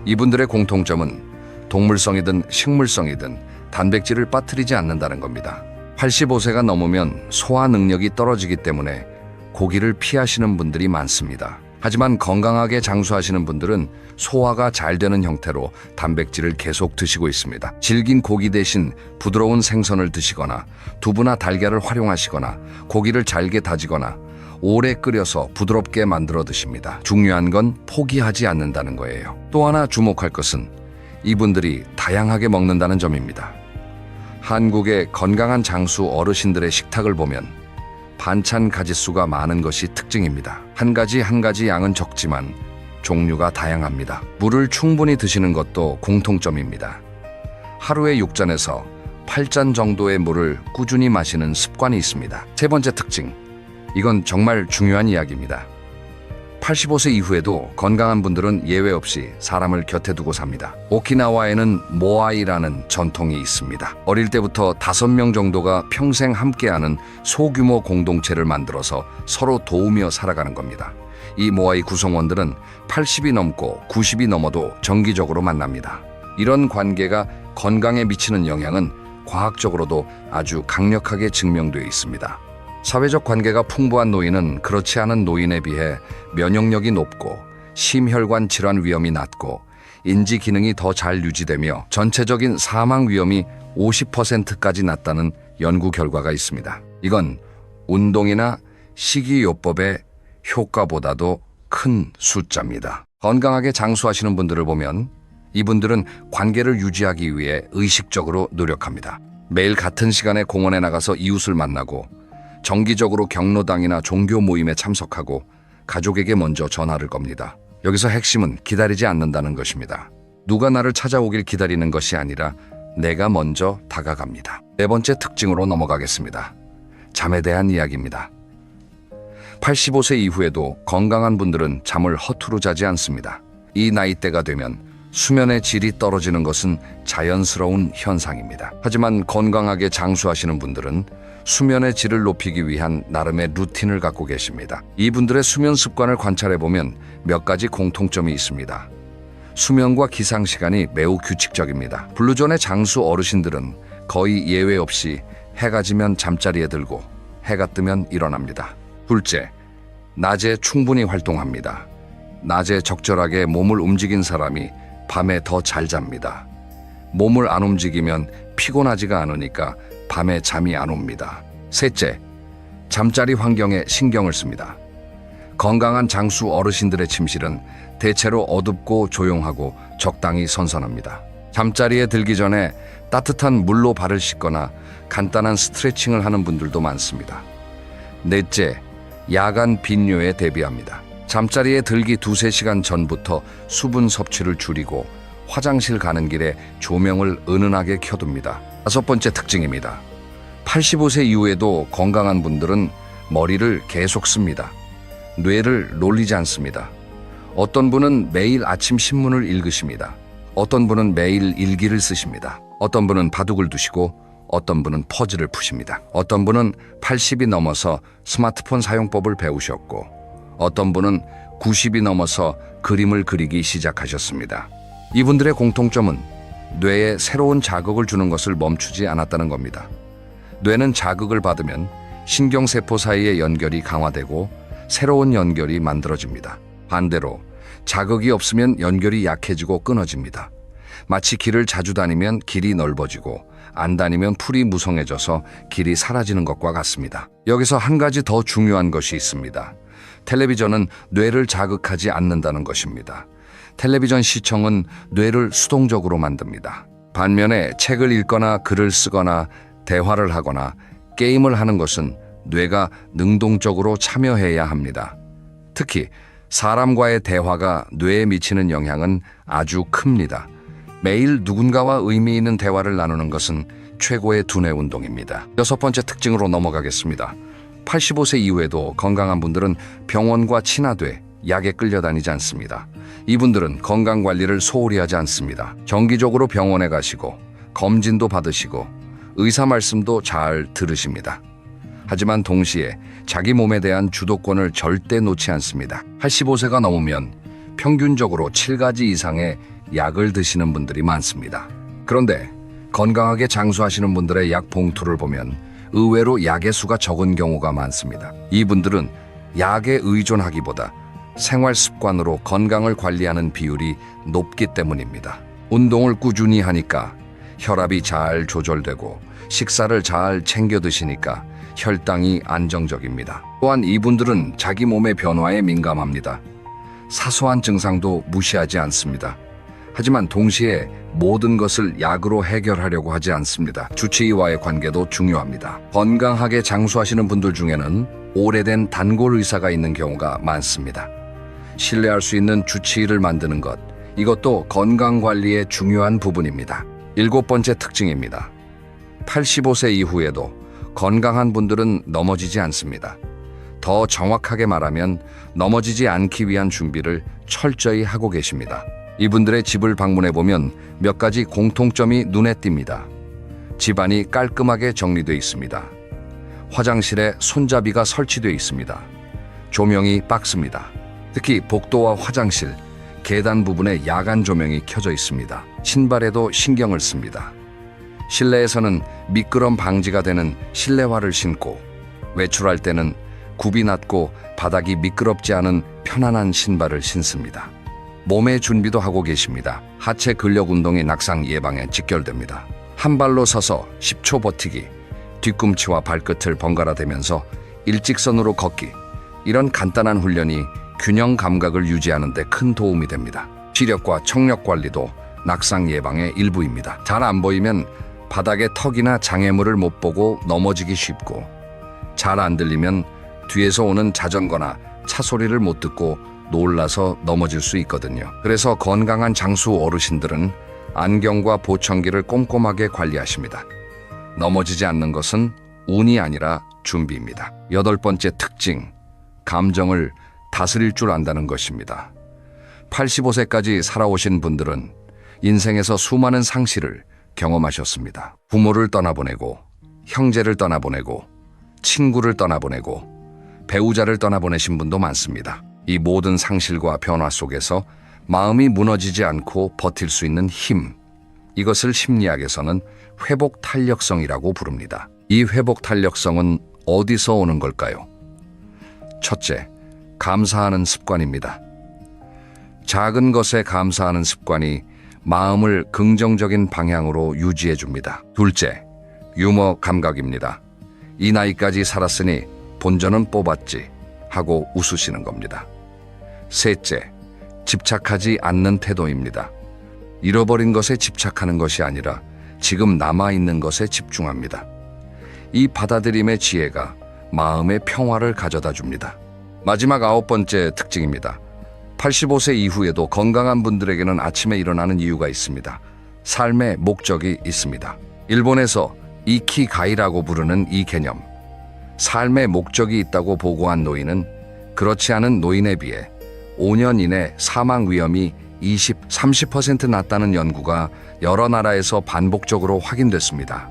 이분들의 공통점은 동물성이든 식물성이든 단백질을 빠뜨리지 않는다는 겁니다. 85세가 넘으면 소화 능력이 떨어지기 때문에 고기를 피하시는 분들이 많습니다. 하지만 건강하게 장수하시는 분들은 소화가 잘 되는 형태로 단백질을 계속 드시고 있습니다. 질긴 고기 대신 부드러운 생선을 드시거나 두부나 달걀을 활용하시거나 고기를 잘게 다지거나 오래 끓여서 부드럽게 만들어 드십니다. 중요한 건 포기하지 않는다는 거예요. 또 하나 주목할 것은 이분들이 다양하게 먹는다는 점입니다. 한국의 건강한 장수 어르신들의 식탁을 보면 반찬 가짓수가 많은 것이 특징입니다. 한 가지 양은 적지만 종류가 다양합니다. 물을 충분히 드시는 것도 공통점입니다. 하루에 6잔에서 8잔 정도의 물을 꾸준히 마시는 습관이 있습니다. 세 번째 특징, 이건 정말 중요한 이야기입니다. 85세 이후에도 건강한 분들은 예외 없이 사람을 곁에 두고 삽니다. 오키나와에는 모아이라는 전통이 있습니다. 어릴 때부터 5명 정도가 평생 함께하는 소규모 공동체를 만들어서 서로 도우며 살아가는 겁니다. 이 모아이 구성원들은 80이 넘고 90이 넘어도 정기적으로 만납니다. 이런 관계가 건강에 미치는 영향은 과학적으로도 아주 강력하게 증명되어 있습니다. 사회적 관계가 풍부한 노인은 그렇지 않은 노인에 비해 면역력이 높고 심혈관 질환 위험이 낮고 인지 기능이 더 잘 유지되며 전체적인 사망 위험이 50%까지 낮다는 연구 결과가 있습니다. 이건 운동이나 식이요법의 효과보다도 큰 숫자입니다. 건강하게 장수하시는 분들을 보면 이분들은 관계를 유지하기 위해 의식적으로 노력합니다. 매일 같은 시간에 공원에 나가서 이웃을 만나고 정기적으로 경로당이나 종교 모임에 참석하고 가족에게 먼저 전화를 겁니다. 여기서 핵심은 기다리지 않는다는 것입니다. 누가 나를 찾아오길 기다리는 것이 아니라 내가 먼저 다가갑니다. 네 번째 특징으로 넘어가겠습니다. 잠에 대한 이야기입니다. 85세 이후에도 건강한 분들은 잠을 허투루 자지 않습니다. 이 나이대가 되면 수면의 질이 떨어지는 것은 자연스러운 현상입니다. 하지만 건강하게 장수하시는 분들은 수면의 질을 높이기 위한 나름의 루틴을 갖고 계십니다. 이분들의 수면 습관을 관찰해보면 몇 가지 공통점이 있습니다. 수면과 기상 시간이 매우 규칙적입니다. 블루존의 장수 어르신들은 거의 예외 없이 해가 지면 잠자리에 들고 해가 뜨면 일어납니다. 둘째, 낮에 충분히 활동합니다. 낮에 적절하게 몸을 움직인 사람이 밤에 더 잘 잡니다. 몸을 안 움직이면 피곤하지가 않으니까 밤에 잠이 안 옵니다. 셋째, 잠자리 환경에 신경을 씁니다. 건강한 장수 어르신들의 침실은 대체로 어둡고 조용하고 적당히 선선합니다. 잠자리에 들기 전에 따뜻한 물로 발을 씻거나 간단한 스트레칭을 하는 분들도 많습니다. 넷째, 야간 빈뇨에 대비합니다. 잠자리에 들기 2-3시간 전부터 수분 섭취를 줄이고 화장실 가는 길에 조명을 은은하게 켜둡니다. 5번째 특징입니다. 85세 이후에도 건강한 분들은 머리를 계속 씁니다. 뇌를 놀리지 않습니다. 어떤 분은 매일 아침 신문을 읽으십니다. 어떤 분은 매일 일기를 쓰십니다. 어떤 분은 바둑을 두시고 어떤 분은 퍼즐을 푸십니다. 어떤 분은 80이 넘어서 스마트폰 사용법을 배우셨고 어떤 분은 90이 넘어서 그림을 그리기 시작하셨습니다. 이분들의 공통점은 뇌에 새로운 자극을 주는 것을 멈추지 않았다는 겁니다. 뇌는 자극을 받으면 신경세포 사이의 연결이 강화되고 새로운 연결이 만들어집니다. 반대로 자극이 없으면 연결이 약해지고 끊어집니다. 마치 길을 자주 다니면 길이 넓어지고 안 다니면 풀이 무성해져서 길이 사라지는 것과 같습니다. 여기서 한 가지 더 중요한 것이 있습니다. 텔레비전은 뇌를 자극하지 않는다는 것입니다. 텔레비전 시청은 뇌를 수동적으로 만듭니다. 반면에 책을 읽거나 글을 쓰거나 대화를 하거나 게임을 하는 것은 뇌가 능동적으로 참여해야 합니다. 특히 사람과의 대화가 뇌에 미치는 영향은 아주 큽니다. 매일 누군가와 의미 있는 대화를 나누는 것은 최고의 두뇌 운동입니다. 6번째 특징으로 넘어가겠습니다. 85세 이후에도 건강한 분들은 병원과 친화돼 약에 끌려다니지 않습니다. 이분들은 건강관리를 소홀히 하지 않습니다. 정기적으로 병원에 가시고 검진도 받으시고 의사 말씀도 잘 들으십니다. 하지만 동시에 자기 몸에 대한 주도권을 절대 놓지 않습니다. 85세가 넘으면 평균적으로 7가지 이상의 약을 드시는 분들이 많습니다. 그런데 건강하게 장수하시는 분들의 약 봉투를 보면 의외로 약의 수가 적은 경우가 많습니다. 이분들은 약에 의존하기보다 생활 습관으로 건강을 관리하는 비율이 높기 때문입니다. 운동을 꾸준히 하니까 혈압이 잘 조절되고 식사를 잘 챙겨 드시니까 혈당이 안정적입니다. 또한 이분들은 자기 몸의 변화에 민감합니다. 사소한 증상도 무시하지 않습니다. 하지만 동시에 모든 것을 약으로 해결하려고 하지 않습니다. 주치의와의 관계도 중요합니다. 건강하게 장수하시는 분들 중에는 오래된 단골 의사가 있는 경우가 많습니다. 신뢰할 수 있는 주치의를 만드는 것, 이것도 건강관리의 중요한 부분입니다. 7번째 특징입니다. 85세 이후에도 건강한 분들은 넘어지지 않습니다. 더 정확하게 말하면 넘어지지 않기 위한 준비를 철저히 하고 계십니다. 이분들의 집을 방문해 보면 몇 가지 공통점이 눈에 띕니다. 집안이 깔끔하게 정리되어 있습니다. 화장실에 손잡이가 설치되어 있습니다. 조명이 밝습니다. 특히 복도와 화장실, 계단 부분에 야간 조명이 켜져 있습니다. 신발에도 신경을 씁니다. 실내에서는 미끄럼 방지가 되는 실내화를 신고 외출할 때는 굽이 낮고 바닥이 미끄럽지 않은 편안한 신발을 신습니다. 몸의 준비도 하고 계십니다. 하체 근력 운동이 낙상 예방에 직결됩니다. 한 발로 서서 10초 버티기, 뒤꿈치와 발끝을 번갈아 대면서 일직선으로 걷기, 이런 간단한 훈련이 균형 감각을 유지하는 데 큰 도움이 됩니다. 시력과 청력 관리도 낙상 예방의 일부입니다. 잘 안 보이면 바닥에 턱이나 장애물을 못 보고 넘어지기 쉽고, 잘 안 들리면 뒤에서 오는 자전거나 차 소리를 못 듣고 놀라서 넘어질 수 있거든요. 그래서 건강한 장수 어르신들은 안경과 보청기를 꼼꼼하게 관리하십니다. 넘어지지 않는 것은 운이 아니라 준비입니다. 8번째 특징, 감정을 다스릴 줄 안다는 것입니다. 85세까지 살아오신 분들은 인생에서 수많은 상실을 경험하셨습니다. 부모를 떠나보내고, 형제를 떠나보내고, 친구를 떠나보내고, 배우자를 떠나보내신 분도 많습니다. 이 모든 상실과 변화 속에서 마음이 무너지지 않고 버틸 수 있는 힘, 이것을 심리학에서는 회복 탄력성이라고 부릅니다. 이 회복 탄력성은 어디서 오는 걸까요? 첫째, 감사하는 습관입니다. 작은 것에 감사하는 습관이 마음을 긍정적인 방향으로 유지해 줍니다. 둘째, 유머 감각입니다. 이 나이까지 살았으니 본전은 뽑았지 하고 웃으시는 겁니다. 셋째, 집착하지 않는 태도입니다. 잃어버린 것에 집착하는 것이 아니라 지금 남아있는 것에 집중합니다. 이 받아들임의 지혜가 마음의 평화를 가져다 줍니다. 마지막 9번째 특징입니다. 85세 이후에도 건강한 분들에게는 아침에 일어나는 이유가 있습니다. 삶의 목적이 있습니다. 일본에서 이키가이라고 부르는 이 개념. 삶의 목적이 있다고 보고한 노인은 그렇지 않은 노인에 비해 5년 이내 사망 위험이 30% 낮다는 연구가 여러 나라에서 반복적으로 확인됐습니다.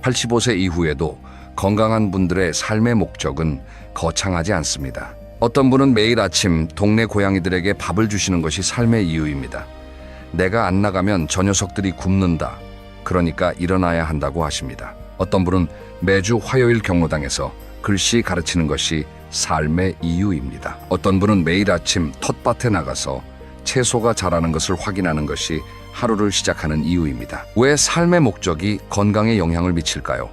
85세 이후에도 건강한 분들의 삶의 목적은 거창하지 않습니다. 어떤 분은 매일 아침 동네 고양이들에게 밥을 주시는 것이 삶의 이유입니다. 내가 안 나가면 저 녀석들이 굶는다. 그러니까 일어나야 한다고 하십니다. 어떤 분은 매주 화요일 경로당에서 글씨 가르치는 것이 삶의 이유입니다. 어떤 분은 매일 아침 텃밭에 나가서 채소가 자라는 것을 확인하는 것이 하루를 시작하는 이유입니다. 왜 삶의 목적이 건강에 영향을 미칠까요?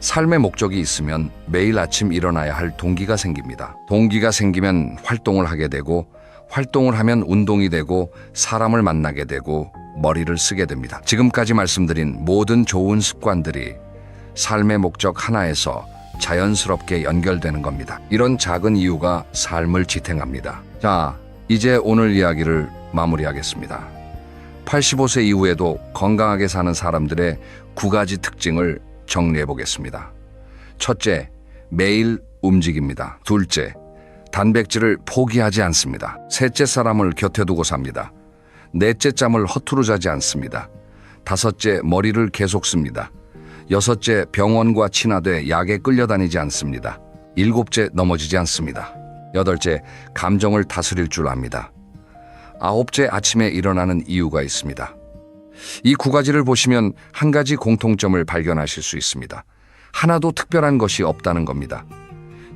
삶의 목적이 있으면 매일 아침 일어나야 할 동기가 생깁니다. 동기가 생기면 활동을 하게 되고, 활동을 하면 운동이 되고, 사람을 만나게 되고, 머리를 쓰게 됩니다. 지금까지 말씀드린 모든 좋은 습관들이 삶의 목적 하나에서 자연스럽게 연결되는 겁니다. 이런 작은 이유가 삶을 지탱합니다. 자, 이제 오늘 이야기를 마무리하겠습니다. 85세 이후에도 건강하게 사는 사람들의 9가지 특징을 정리해 보겠습니다. 첫째, 매일 움직입니다. 둘째, 단백질을 포기하지 않습니다. 셋째, 사람을 곁에 두고 삽니다. 넷째, 잠을 허투루 자지 않습니다. 다섯째, 머리를 계속 씁니다. 여섯째, 병원과 친화돼 약에 끌려다니지 않습니다. 일곱째, 넘어지지 않습니다. 여덟째, 감정을 다스릴 줄 압니다. 아홉째, 아침에 일어나는 이유가 있습니다. 이 9가지를 보시면 한 가지 공통점을 발견하실 수 있습니다. 하나도 특별한 것이 없다는 겁니다.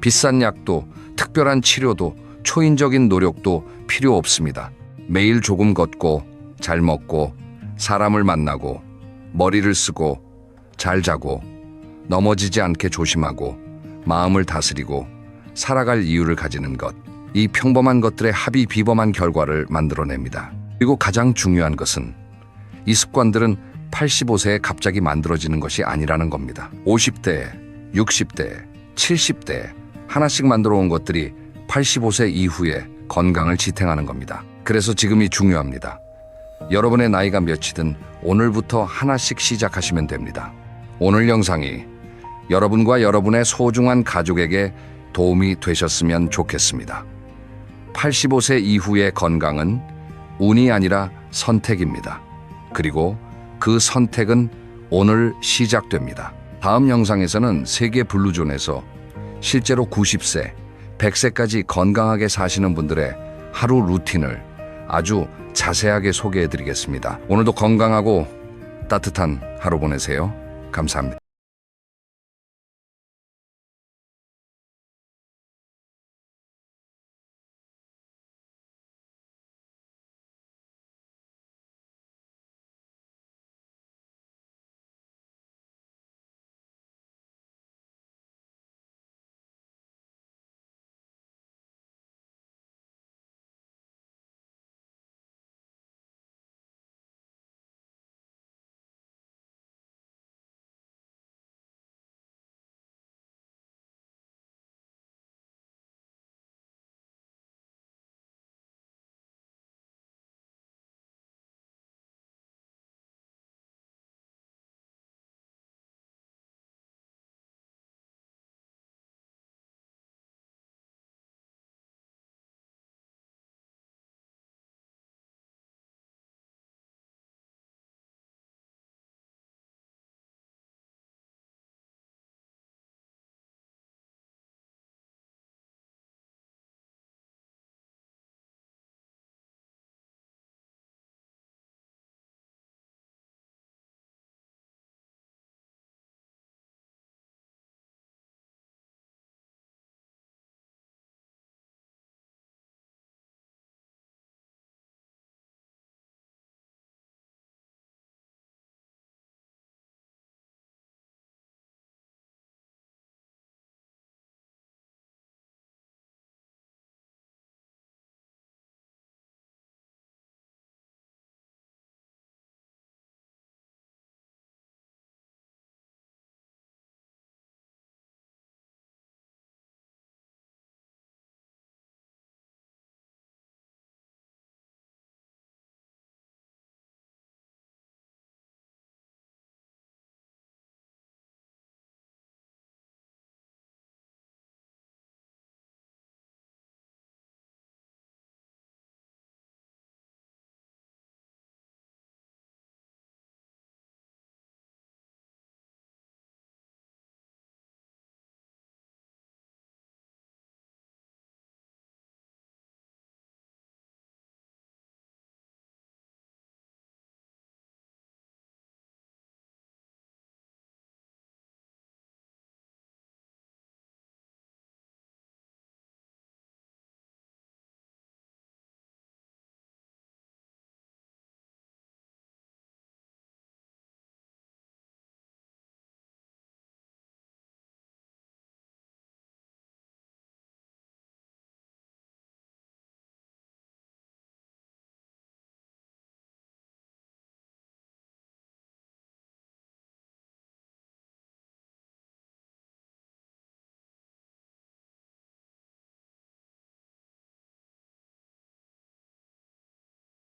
비싼 약도, 특별한 치료도, 초인적인 노력도 필요 없습니다. 매일 조금 걷고, 잘 먹고, 사람을 만나고, 머리를 쓰고, 잘 자고, 넘어지지 않게 조심하고, 마음을 다스리고, 살아갈 이유를 가지는 것. 이 평범한 것들의 합이 비범한 결과를 만들어냅니다. 그리고 가장 중요한 것은 이 습관들은 85세에 갑자기 만들어지는 것이 아니라는 겁니다. 50대, 60대, 70대 하나씩 만들어 온 것들이 85세 이후에 건강을 지탱하는 겁니다. 그래서 지금이 중요합니다. 여러분의 나이가 몇이든 오늘부터 하나씩 시작하시면 됩니다. 오늘 영상이 여러분과 여러분의 소중한 가족에게 도움이 되셨으면 좋겠습니다. 85세 이후의 건강은 운이 아니라 선택입니다. 그리고 그 선택은 오늘 시작됩니다. 다음 영상에서는 세계 블루존에서 실제로 90세, 100세까지 건강하게 사시는 분들의 하루 루틴을 아주 자세하게 소개해 드리겠습니다. 오늘도 건강하고 따뜻한 하루 보내세요. 감사합니다.